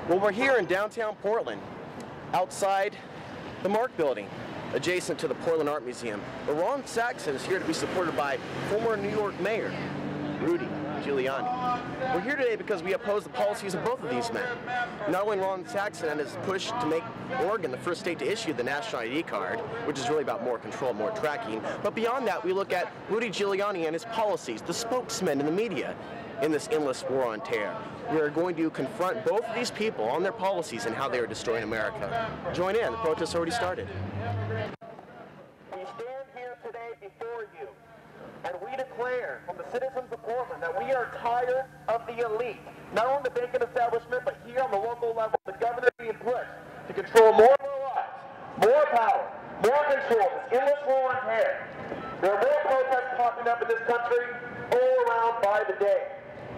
Well, we're here in downtown Portland, outside the Mark Building, adjacent to the Portland Art Museum. But Ron Saxon is here to be supported by former New York Mayor Rudy Giuliani. We're here today because we oppose the policies of both of these men. Not only Ron Saxon and his push to make Oregon the first state to issue the national ID card, which is really about more control, more tracking, but beyond that, we look at Rudy Giuliani and his policies, the spokesman in the media in this endless war on terror. We are going to confront both of these people on their policies and how they are destroying America. Join in, the protest already started. We stand here today before you, and we declare from the citizens of Portland that we are tired of the elite, not only the banking establishment, but here on the local level, the governor being pushed to control more of our lives, more power, more control, this endless war on terror. There are more protests popping up in this country all around by the day.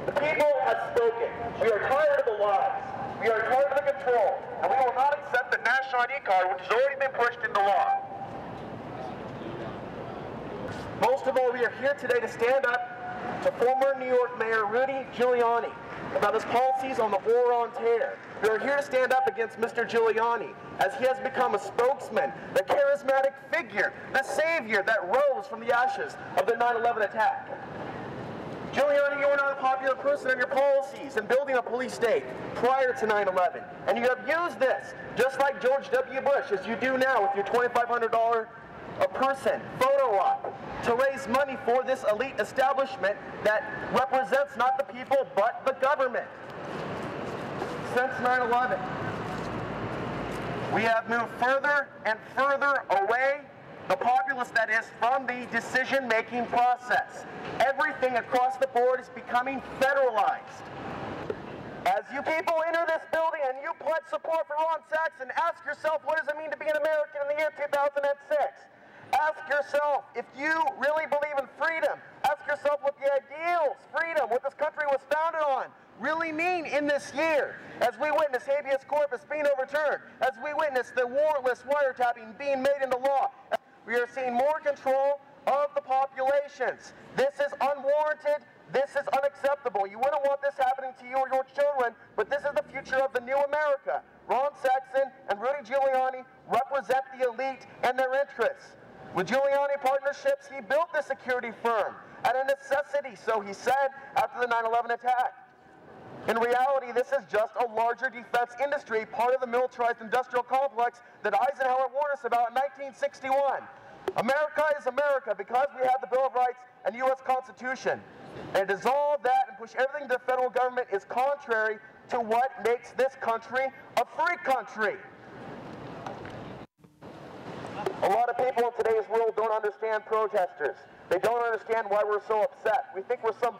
The people have spoken. We are tired of the lies. We are tired of the control. And we will not accept the national ID card, which has already been pushed into law. Most of all, we are here today to stand up to former New York Mayor Rudy Giuliani about his policies on the war on terror. We are here to stand up against Mr. Giuliani as he has become a spokesman, the charismatic figure, the savior that rose from the ashes of the 9/11 attack. Giuliani, you are not a popular person in your policies and building a police state prior to 9/11. And you have used this, just like George W. Bush, as you do now with your $2,500 a person photo op, to raise money for this elite establishment that represents not the people, but the government. Since 9/11, we have moved further and further away, the populace that is, from the decision-making process. Everything across the board is becoming federalized. As you people enter this building and you pledge support for Ron Saxon, ask yourself, what does it mean to be an American in the year 2006? Ask yourself if you really believe in freedom. Ask yourself what the ideals, freedom, what this country was founded on, really mean in this year, as we witness habeas corpus being overturned, as we witness the warrantless wiretapping being made into law. We are seeing more control of the populations. This is unwarranted. This is unacceptable. You wouldn't want this happening to you or your children, but this is the future of the new America. Ron Saxon and Rudy Giuliani represent the elite and their interests. With Giuliani Partnerships, he built the security firm out of necessity, so he said, after the 9/11 attack. In reality, this is just a larger defense industry, part of the militarized industrial complex that Eisenhower warned us about in 1961. America is America because we have the Bill of Rights and U.S. Constitution. And to dissolve that and push everything to the federal government is contrary to what makes this country a free country. A lot of people in today's world don't understand protesters. They don't understand why we're so upset. We think we're some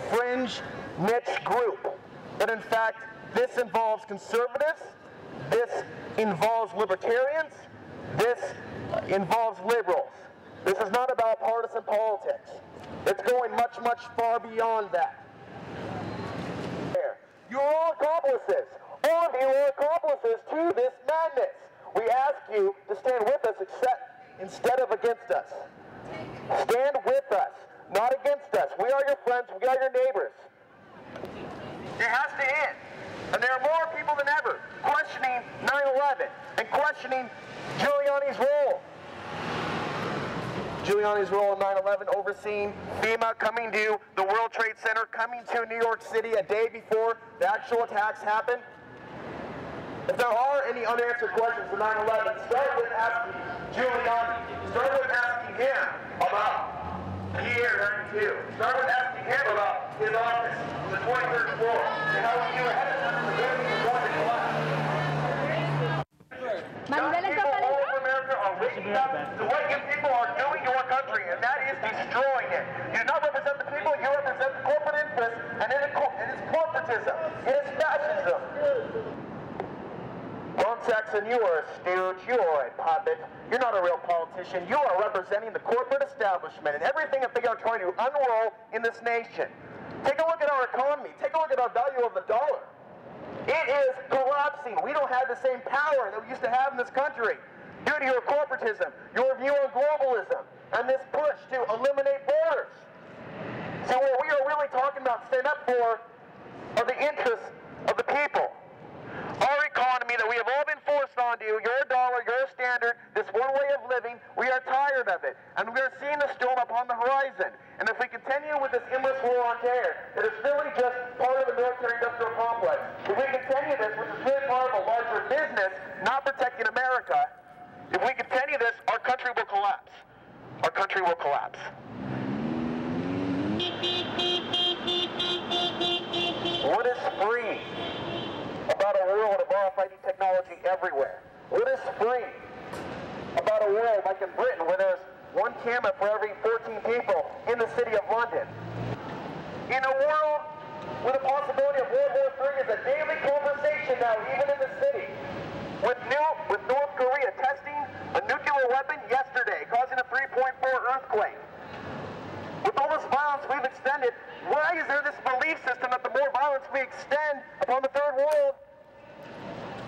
fringe niche group. But in fact, this involves conservatives, this involves libertarians, this involves liberals. This is not about partisan politics. It's going much, much far beyond that. You're all accomplices. All of you are accomplices to this madness. We ask you to stand with us instead of against us. Stand with us, not against us. We are your friends, we are your neighbors. It has to end. And there are more people than ever questioning 9/11 and questioning Giuliani's role. Giuliani's role in 9/11, overseeing FEMA coming to the World Trade Center, coming to New York City a day before the actual attacks happened. If there are any unanswered questions for 9/11, start with asking Giuliani. Start with asking him about the year 92. Start with asking him about his office on the 23rd floor and how he knew ahead of time the building was going to collapse. Young people all over America are waking up to what you people are doing to our country, and that is destroying it. You do not represent the people, you represent the corporate interests, and it is corporatism. It is fascism. Ron Saxon, you are a stooge, you are a puppet, you're not a real politician, you are representing the corporate establishment and everything that they are trying to unroll in this nation. Take a look at our economy, take a look at our value of the dollar. It is collapsing. We don't have the same power that we used to have in this country due to your corporatism, your view on globalism, and this push to eliminate borders. So what we are really talking about, stand up for, are the interests of the people. value, your dollar, your standard, this one way of living. We are tired of it. And we are seeing the storm upon the horizon. And if we continue with this endless war on terror, it is really just part of the military-industrial complex. If we continue this, which is really part of a larger business, not protecting America, if we continue this, our country will collapse. Our country will collapse. What is free about a world of RFID technology everywhere? What is free about a world like in Britain where there's one camera for every 14 people in the city of London? In a world where the possibility of World War III is a daily conversation now, even in the city, with North Korea testing a nuclear weapon yesterday, causing a 3.4 earthquake. With all this violence we've extended, why is there this belief system that the more violence we extend upon the third world,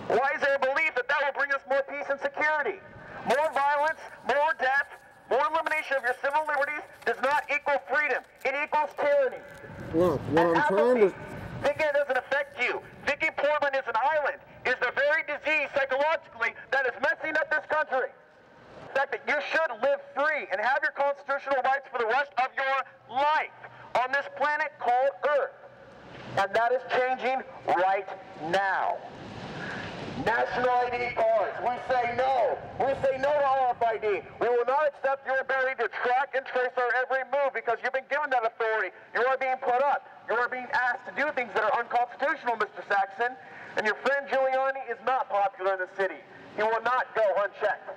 why is there a belief that that will bring us more peace and security? More violence, more death, more elimination of your civil liberties does not equal freedom. It equals tyranny. Look, what I'm trying to... Thinking it doesn't affect you, thinking Portland is an island, is the very disease psychologically that is messing up this country. The fact that you should live free and have your constitutional rights for the rest of your life on this planet called Earth. And that is changing right now. National ID cards. We say no. We say no to RFID. We will not accept your ability to track and trace our every move because you've been given that authority. You are being put up. You are being asked to do things that are unconstitutional, Mr. Saxon. And your friend Guiliani is not popular in the city. He will not go unchecked.